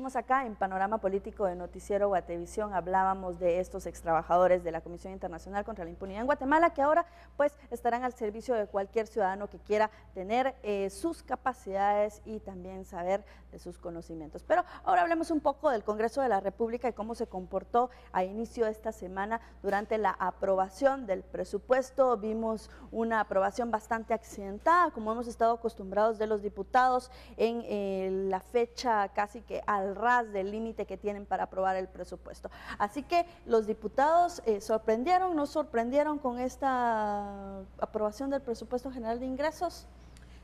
seguimos acá en Panorama Político de Noticiero Guatevisión. Hablábamos de estos extrabajadores de la Comisión Internacional contra la Impunidad en Guatemala, que ahora pues estarán al servicio de cualquier ciudadano que quiera tener sus capacidades y también saber de sus conocimientos. Pero ahora hablemos un poco del Congreso de la República y cómo se comportó a inicio de esta semana durante la aprobación del presupuesto. Vimos una aprobación bastante accidentada, como hemos estado acostumbrados de los diputados en la fecha casi que al ras del límite que tienen para aprobar el presupuesto. Así que los diputados sorprendieron, nos sorprendieron con esta aprobación del presupuesto general de ingresos.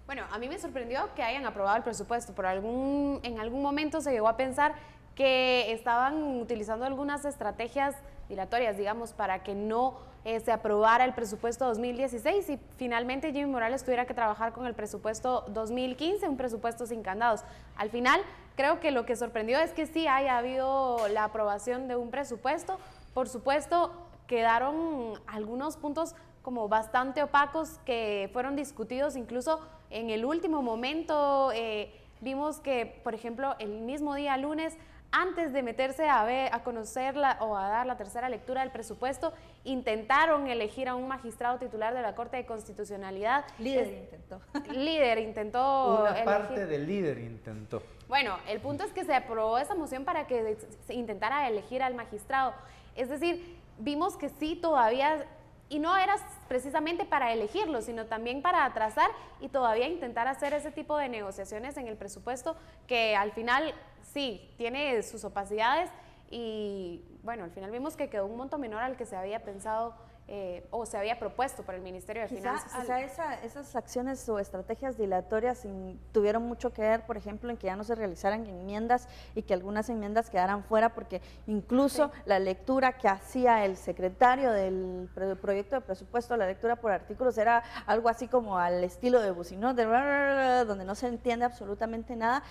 Bueno, a mí me sorprendió que hayan aprobado el presupuesto. En algún momento se llegó a pensar que estaban utilizando algunas estrategias dilatorias, digamos, para que no se aprobara el presupuesto 2016 y finalmente Jimmy Morales tuviera que trabajar con el presupuesto 2015, un presupuesto sin candados. Al final, creo que lo que sorprendió es que sí haya habido la aprobación de un presupuesto. Por supuesto, quedaron algunos puntos como bastante opacos que fueron discutidos incluso en el último momento. Vimos que, por ejemplo, el mismo día lunes, antes de meterse a conocer o a dar la tercera lectura del presupuesto, intentaron elegir a un magistrado titular de la Corte de Constitucionalidad. Líder intentó. Una parte del líder intentó. Bueno, el punto es que se aprobó esa moción para que se intentara elegir al magistrado. Es decir, vimos que sí todavía, y no era precisamente para elegirlo, sino también para atrasar y todavía intentar hacer ese tipo de negociaciones en el presupuesto que al final sí tiene sus opacidades y bueno, al final vimos que quedó un monto menor al que se había pensado o se había propuesto por el Ministerio de Finanzas. Quizá esas acciones o estrategias dilatorias tuvieron mucho que ver, por ejemplo, en que ya no se realizaran enmiendas y que algunas enmiendas quedaran fuera, porque incluso la lectura que hacía el secretario del proyecto de presupuesto, la lectura por artículos, era algo así como al estilo de Bucinó, donde no se entiende absolutamente nada.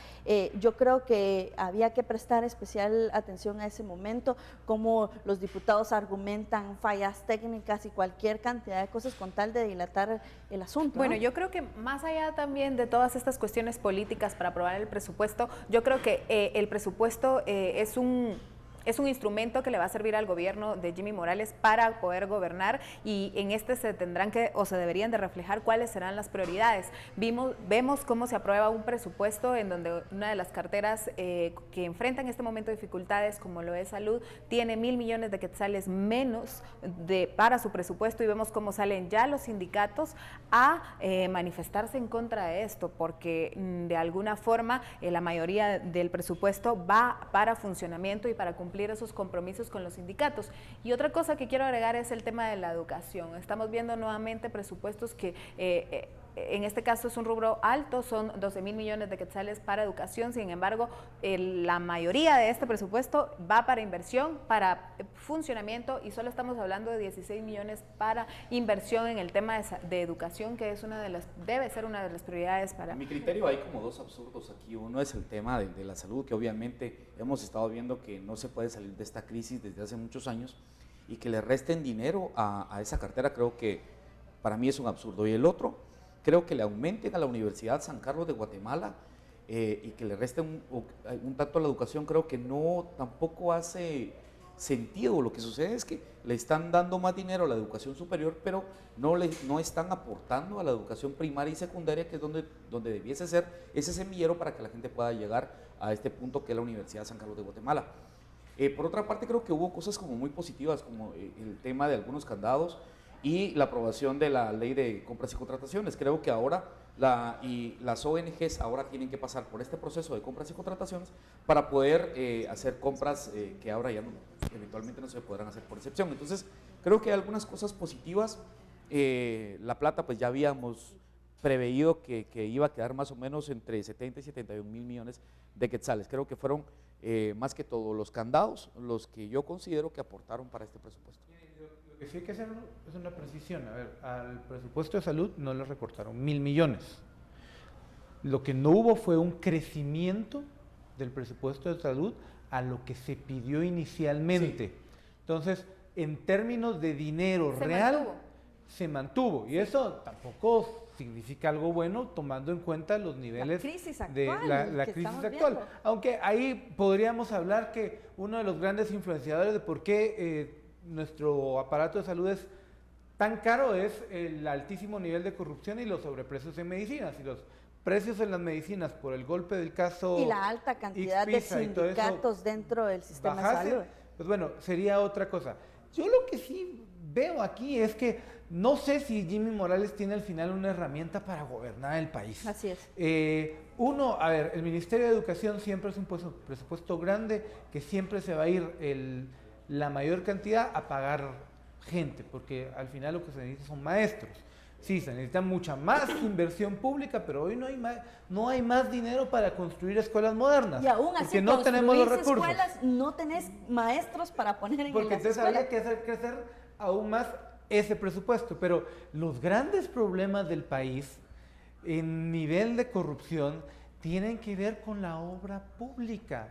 Yo creo que había que prestar especial atención a ese momento, cómo los diputados argumentan fallas técnicas y cualquier cantidad de cosas con tal de dilatar el asunto. Bueno, ¿no? yo creo que más allá también de todas estas cuestiones políticas para aprobar el presupuesto, yo creo que el presupuesto es un instrumento que le va a servir al gobierno de Jimmy Morales para poder gobernar y en este se tendrán que o se deberían de reflejar cuáles serán las prioridades. Vemos cómo se aprueba un presupuesto en donde una de las carteras que enfrentan en este momento dificultades como lo es salud tiene 1,000 millones de quetzales menos para su presupuesto y vemos cómo salen ya los sindicatos a manifestarse en contra de esto porque de alguna forma la mayoría del presupuesto va para funcionamiento y para cumplir esos compromisos con los sindicatos. Y otra cosa que quiero agregar es el tema de la educación. Estamos viendo nuevamente presupuestos que en este caso es un rubro alto, son 12,000 millones de quetzales para educación, sin embargo, la mayoría de este presupuesto va para inversión, para funcionamiento y solo estamos hablando de 16 millones para inversión en el tema de educación, que es debe ser una de las prioridades para... En mi criterio hay como dos absurdos aquí. Uno es el tema de la salud, que obviamente hemos estado viendo que no se puede salir de esta crisis desde hace muchos años y que le resten dinero a esa cartera, creo que para mí es un absurdo. Y el otro, creo que le aumenten a la Universidad San Carlos de Guatemala y que le resten un tanto a la educación, creo que tampoco hace sentido. Lo que sucede es que le están dando más dinero a la educación superior, pero no están aportando a la educación primaria y secundaria, que es donde debiese ser ese semillero para que la gente pueda llegar a este punto que es la Universidad San Carlos de Guatemala. Por otra parte, creo que hubo cosas como muy positivas, como el tema de algunos candados y la aprobación de la ley de compras y contrataciones. Creo que ahora las ONGs ahora tienen que pasar por este proceso de compras y contrataciones para poder hacer compras que ahora ya eventualmente no se podrán hacer por excepción. Entonces, creo que hay algunas cosas positivas. La plata, pues ya habíamos preveído que iba a quedar más o menos entre 70 y 71 mil millones de quetzales. Creo que fueron más que todo los candados los que yo considero que aportaron para este presupuesto. Lo que sí hay que hacer es una precisión. A ver, al presupuesto de salud no le recortaron 1,000 millones. Lo que no hubo fue un crecimiento del presupuesto de salud a lo que se pidió inicialmente. Sí. Entonces, en términos de dinero real, se mantuvo. Y eso tampoco significa algo bueno tomando en cuenta los niveles crisis de actual la que crisis estamos actual. viendo. Aunque ahí podríamos hablar que uno de los grandes influenciadores de por qué nuestro aparato de salud es tan caro es el altísimo nivel de corrupción y los sobreprecios en medicinas. Y los precios en las medicinas por el golpe del caso Y la alta cantidad de Ixpisa y todo eso sindicatos dentro del sistema bajase, de salud. pues bueno, sería otra cosa. Yo lo que sí veo aquí es que no sé si Jimmy Morales tiene al final una herramienta para gobernar el país. Así es. A ver, el Ministerio de Educación siempre es un presupuesto grande que siempre se va a ir la mayor cantidad a pagar gente, porque al final lo que se necesita son maestros. Sí, se necesita mucha más inversión pública, pero hoy no hay más dinero para construir escuelas modernas. Y aún así, porque no tenemos los recursos. escuelas, no tenés maestros para poner en Porque las entonces escuelas. habría que hacer crecer aún más ese presupuesto. Pero los grandes problemas del país en nivel de corrupción tienen que ver con la obra pública.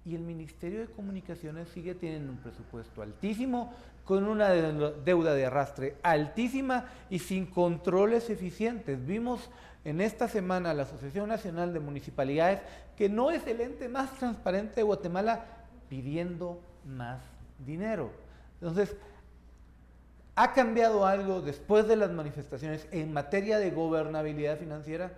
Y el Ministerio de Comunicaciones sigue teniendo un presupuesto altísimo, con una deuda de arrastre altísima y sin controles eficientes. Vimos en esta semana la Asociación Nacional de Municipalidades, que no es el ente más transparente de Guatemala, pidiendo más dinero. Entonces, ¿ha cambiado algo después de las manifestaciones en materia de gobernabilidad financiera?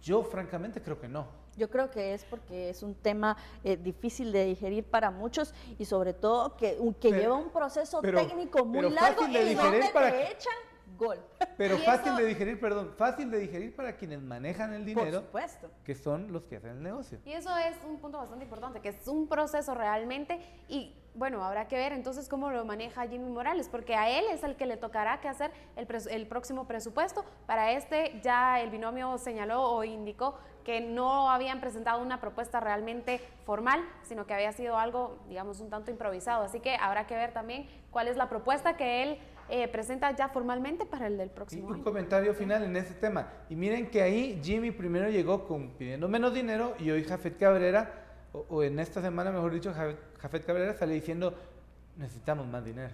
Yo francamente creo que no. Yo creo que es porque es un tema difícil de digerir para muchos y sobre todo que lleva un proceso técnico muy largo fácil de y digerir donde para te echan gol. Pero Y fácil eso- de digerir, fácil de digerir para quienes manejan el Por dinero, supuesto. que son los que hacen el negocio. Y eso es un punto bastante importante, que es un proceso realmente y bueno, habrá que ver entonces cómo lo maneja Jimmy Morales, porque a él es el que le tocará que hacer el próximo presupuesto. Para ya el binomio señaló o indicó que no habían presentado una propuesta realmente formal, sino que había sido algo, digamos, un tanto improvisado. Así que habrá que ver también cuál es la propuesta que él presenta ya formalmente para el del Y próximo un año. comentario final en ese tema. Y miren que ahí Jimmy primero llegó pidiendo menos dinero y hoy Jafet Cabrera, o en esta semana mejor dicho, Jafet Cabrera sale diciendo necesitamos más dinero.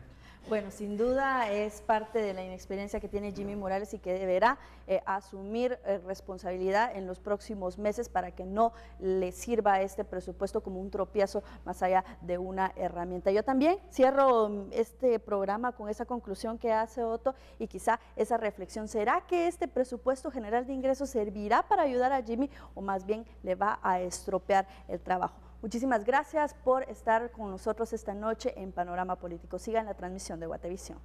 Bueno, sin duda es parte de la inexperiencia que tiene Jimmy Morales y que deberá asumir responsabilidad en los próximos meses para que no le sirva este presupuesto como un tropiezo más allá de una herramienta. Yo también cierro este programa con esa conclusión que hace Otto y quizá esa reflexión. ¿Será que este presupuesto general de ingresos servirá para ayudar a Jimmy o más bien le va a estropear el trabajo? Muchísimas gracias por estar con nosotros esta noche en Panorama Político. Sigan la transmisión de Guatevisión.